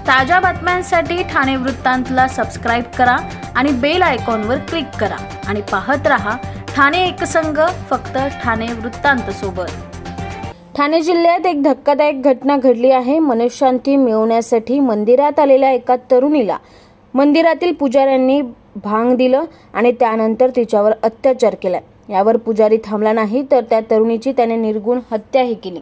ताज्या बातम्यांसाठी ठाणे वृत्तांतला सबस्क्राइब करा आणि बेल आयकॉनवर क्लिक करा आणि पाहत रहा ठाणे एकसंग, फक्त ठाणे वृत्तांत सोबत। ठाणे जिल्ह्यात एक धक्कादायक घटना घडली आहे। मनःशांती मिळवण्यासाठी मंदिरात आलेल्या एका तरुणीला मंदिरातील पुजाऱ्यांनी भांग दिलं आणि त्यानंतर तिच्यावर अत्याचार केला। यावर पुजारी थांबला नाही तर त्या तरुणीची त्याने निर्गुण हत्याही केली।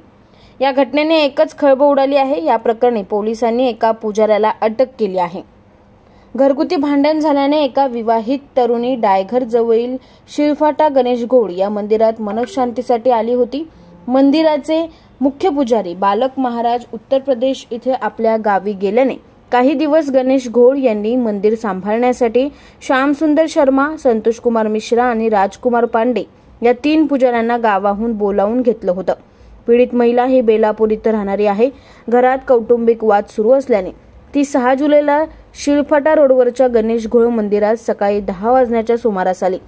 या घटनेने एकच खळबळ उडाली आहे। या प्रकरणी पोलिसांनी एका पुजाऱ्याला अटक केली आहे। घरगुती भांडण झाल्याने एका विवाहित तरुणी डायघर जवळील शिळफाटा गणेश घोळ या मंदिरात मनःशांतीसाठी आली होती। मंदिराचे मुख्य पुजारी बालक महाराज उत्तर प्रदेश इथे आपल्या गावी गेल्याने काही दिवस गणेश घोळ यांनी मंदिर सांभाळण्यासाठी श्यामसुंदर शर्मा, संतोष कुमार मिश्रा आणि राजकुमार पांडे या 3 पुजाऱ्यांना गावाहून बोलावून घेतलं होतं। पीडित महिला ही बेलापूर इथं राहणारी आहे। घरात कौटुंबिक वाद सुरू असल्याने ती 6 जुलैला शिळफाटा रोडवरच्या गणेश घोळ मंदिरात सकाळी 10 वाजण्याच्या सुमारास आली।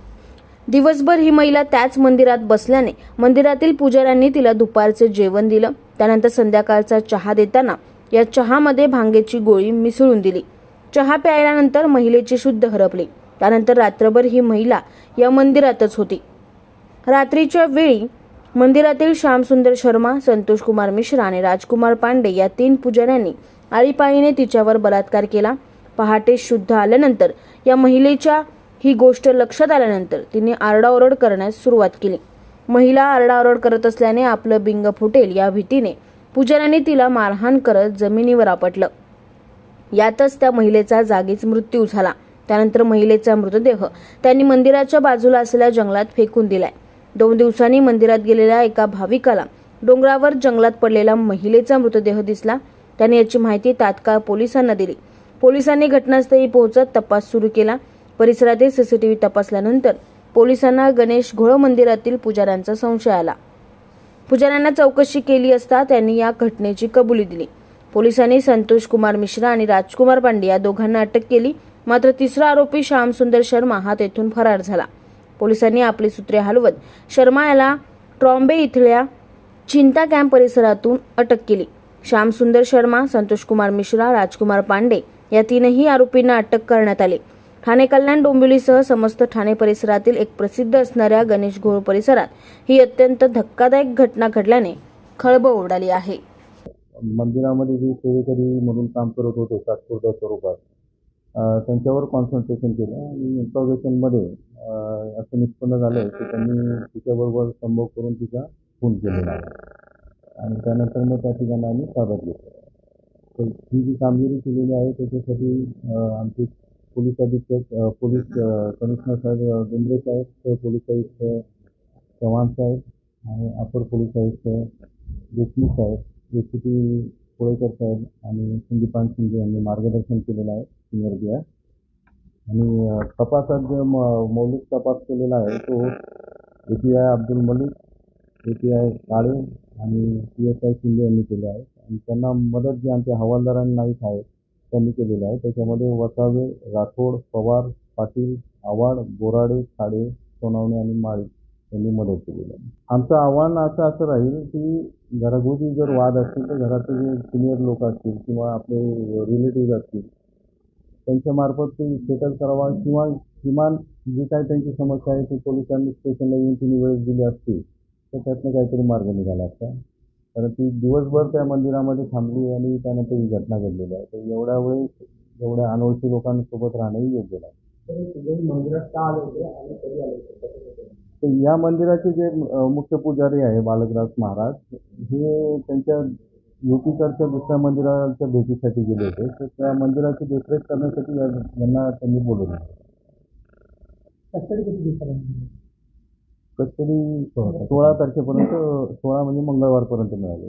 दिवसभर ही महिला त्याच मंदिरात बसल्याने मंदिरातील पुजाऱ्यांनी तिला दुपारचे जेवण दिलं। त्यानंतर संध्याकाळचा चहा देताना या चहामध्ये भांगेची गोळी मिसळून दिली। चहा प्यायल्यानंतर महिलेची शुद्ध हरपली। त्यानंतर रात्रभर ही महिला या मंदिरातच होती। रात्रीच्या वेळी मंदिरातील श्यामसुंदर शर्मा, संतोष कुमार मिश्रा आणि राजकुमार पांडे या 3 पुजाऱ्यांनी आळीपाळीने तिच्यावर बलात्कार केला। पहाटे शुद्ध आल्यानंतर या महिलेच्या ही गोष्ट लक्षात आल्यानंतर तिने आरडाओरड करण्यास सुरुवात केली। महिला आरडाओरड करत असल्याने आपलं बिंग फुटेल या भीतीने पुजाऱ्यांनी तिला मारहाण करत जमिनीवर आपटलं। यातच त्या महिलेचा जागीच मृत्यू झाला। त्यानंतर महिलेचा मृतदेह त्यांनी मंदिराच्या बाजूला असलेल्या जंगलात फेकून दिलाय। 2 दिवसांनी मंदिरात गेलेल्या एका भाविकाला डोंगरावर जंगलात पडलेला महिलेचा मृतदेह दिसला। त्याने याची माहिती तात्काळ पोलिसांना दिली। पोलिसांनी घटनास्थळी पोहोचत तपास सुरू केला। परिसरातील सीसीटीव्ही तपासल्यानंतर पोलिसांना गणेश घोळ मंदिरातील पुजाऱ्यांचा संशय आला। पुजाऱ्यांना चौकशी केली असता त्यांनी या घटनेची कबुली दिली। पोलिसांनी संतोष कुमार मिश्रा आणि राजकुमार पांडे या दोघांना अटक केली। मात्र तिसरा आरोपी श्यामसुंदर शर्मा हा तेथून फरार झाला। पोलिसांनी आपली सूत्रे हलवत शर्मा याला ट्रॉम्बे इथल्या चिंता कॅम्प परिसरातून अटक केली। श्यामसुंदर शर्मा, संतोष कुमार मिश्रा, राजकुमार पांडे या 3ही आरोपींना अटक करण्यात आली। ठाणे कल्याण डोंबिवलीसह समस्त ठाणे परिसरातील एक प्रसिद्ध असणाऱ्या गणेश घोळ परिसरात ही अत्यंत धक्कादायक घटना घडल्याने खळबळ उडाली आहे। मंदिरामध्ये जे सेवेकरी म्हणून काम करत होते तात्पुरत्या स्वरूपात त्यांच्यावर कॉन्सन्ट्रेशन केलं आणि इंट्रोगेशनमध्ये असं निष्पन्न झालं की त्यांनी तिच्याबरोबर संभोग करून तिचा खून केलेला आहे आणि त्यानंतर मग त्या ठिकाणी आम्ही ताब्यात घेतलं। तर ही जी कामगिरी केलेली आहे त्याच्यासाठी आमचे पोलीस अधीक्षक, पोलीस कमिशनर साहेब डोंबरे साहेब, पोलीस आयुक्त चव्हाण साहेब आणि अपर पोलीस आयुक्त देशमुख साहेब, एसीपी कोळेकर साहेब आणि संदीपान शिंदे यांनी मार्गदर्शन केलेलं आहे सिनियर DI। आणि तपासात जो मौलिक तपास केलेला आहे तो API अब्दुल मलिक, API काळे आणि PSI शिंदे यांनी केले आहे आणि त्यांना मदत जी आमच्या हवालदारांनी नाईक आहेत त्यांनी केलेलं आहे। त्याच्यामध्ये वसावे, राठोड, पवार, पाटील, आव्हाड, बोराडे, खाडे, सोनावणे आणि माळी यांनी मदत केलेली आहे। आमचं आव्हान असं राहील की घरगुती जर वाद असतील तर घरातील जे सिनियर लोक असतील किंवा आपले रिलेटिव्ह असतील त्यांच्यामार्फत ते सेटल करावा किंवा किमान जी काही त्यांची समस्या आहे ती पोलिसांनी स्टेशनला येऊन तिने वेळेस दिली असती तर त्यातनं काहीतरी मार्ग निघाला असता। कारण ती दिवसभर त्या मंदिरामध्ये थांबली आणि त्यानंतर ही घटना घडलेली आहे। तर एवढ्या वेळेस एवढ्या अनोळखी लोकांसोबत राहणंही योग्य नाही। मंदिरात का आले होते आणि कधी आले होते? तर या मंदिराचे जे मुख्य पुजारी आहे बालकराज महाराज हे त्यांच्या युपीकडच्या दुसऱ्या मंदिराच्या भेटीसाठी गेले होते। तर त्या मंदिराची देखरेख करण्यासाठी यांना त्यांनी बोलवलं। कस्टडी किती दिवसापर्यंत? कस्टडी 16 तारखेपर्यंत, 16 म्हणजे मंगळवारपर्यंत मिळाली।